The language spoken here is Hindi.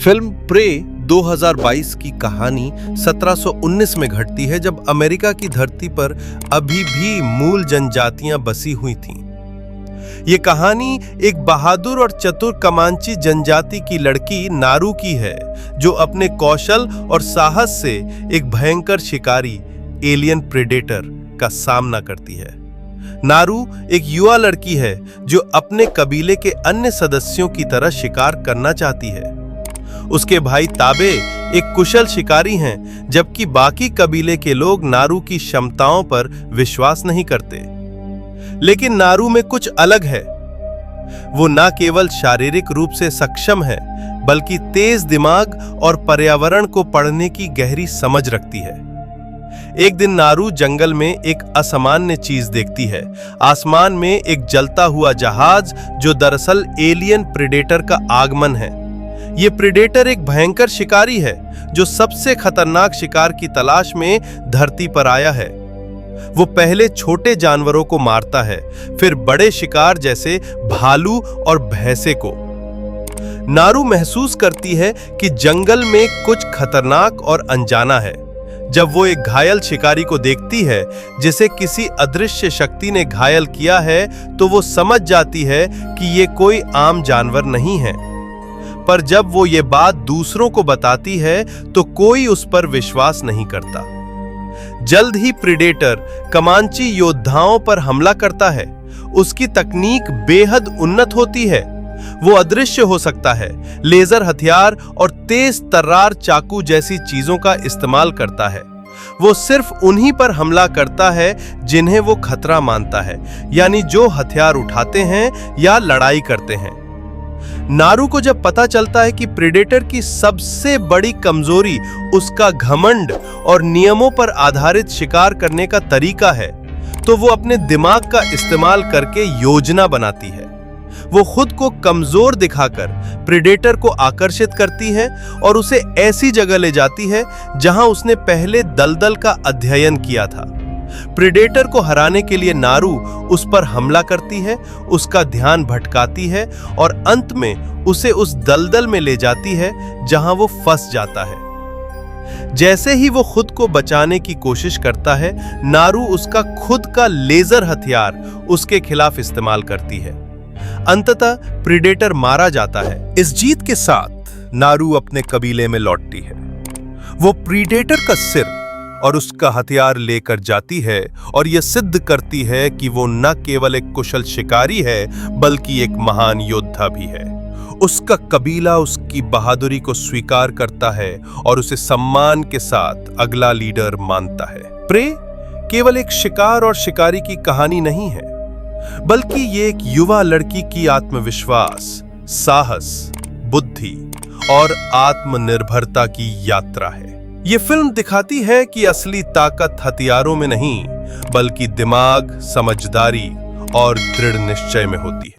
फिल्म प्रे 2022 की कहानी 1719 में घटती है, जब अमेरिका की धरती पर अभी भी मूल जनजातियां बसी हुई थीं। ये कहानी एक बहादुर और चतुर कमांची जनजाति की लड़की नारू की है, जो अपने कौशल और साहस से एक भयंकर शिकारी एलियन प्रेडेटर का सामना करती है। नारू एक युवा लड़की है जो अपने कबीले के अन्य सदस्यों की तरह शिकार करना चाहती है। उसके भाई ताबे एक कुशल शिकारी हैं, जबकि बाकी कबीले के लोग नारू की क्षमताओं पर विश्वास नहीं करते। लेकिन नारू में कुछ अलग है। वो न केवल शारीरिक रूप से सक्षम है, बल्कि तेज दिमाग और पर्यावरण को पढ़ने की गहरी समझ रखती है। एक दिन नारू जंगल में एक असामान्य चीज देखती है। आसमान में एक जलता हुआ जहाज, जो दरअसल एलियन प्रेडेटर का आगमन है। ये प्रेडेटर एक भयंकर शिकारी है, जो सबसे खतरनाक शिकार की तलाश में धरती पर आया है। वो पहले छोटे जानवरों को मारता है, फिर बड़े शिकार जैसे भालू और भैंसे को। नारू महसूस करती है कि जंगल में कुछ खतरनाक और अनजाना है। जब वो एक घायल शिकारी को देखती है, जिसे किसी अदृश्य शक्ति ने घायल किया है, तो वो समझ जाती है कि ये कोई आम जानवर नहीं है। पर जब वो ये बात दूसरों को बताती है, तो कोई उस पर विश्वास नहीं करता। जल्द ही प्रेडेटर कमांची योद्धाओं पर हमला करता है। उसकी तकनीक बेहद उन्नत होती है। वो अदृश्य हो सकता है, लेजर हथियार और तेज तर्रार चाकू जैसी चीजों का इस्तेमाल करता है। वो सिर्फ उन्हीं पर हमला करता है जिन्हें वो खतरा मानता है, यानी जो हथियार उठाते हैं या लड़ाई करते हैं। नारू को जब पता चलता है कि प्रेडेटर की सबसे बड़ी कमजोरी उसका घमंड और नियमों पर आधारित शिकार करने का तरीका है, तो वो अपने दिमाग का इस्तेमाल करके योजना बनाती है। वो खुद को कमजोर दिखाकर प्रेडेटर को आकर्षित करती है और उसे ऐसी जगह ले जाती है जहां उसने पहले दलदल का अध्ययन किया था। प्रेडेटर को हराने के लिए नारू उस पर हमला करती है, उसका ध्यान भटकाती है और अंत में उसे उस दलदल में ले जाती है जहां वो फंस जाता है। जैसे ही वो खुद को बचाने की कोशिश करता है, नारू उसका खुद का लेजर हथियार उसके खिलाफ इस्तेमाल करती है। अंततः प्रेडेटर मारा जाता है। इस जीत के साथ नारू अपने कबीले में लौटती है। वो प्रेडेटर का सिर और उसका हथियार लेकर जाती है और यह सिद्ध करती है कि वो न केवल एक कुशल शिकारी है, बल्कि एक महान योद्धा भी है। उसका कबीला उसकी बहादुरी को स्वीकार करता है और उसे सम्मान के साथ अगला लीडर मानता है। प्रे केवल एक शिकार और शिकारी की कहानी नहीं है, बल्कि ये एक युवा लड़की की आत्मविश्वास, साहस, बुद्धि और आत्मनिर्भरता की यात्रा है। ये फिल्म दिखाती है कि असली ताकत हथियारों में नहीं, बल्कि दिमाग, समझदारी और दृढ़ निश्चय में होती है।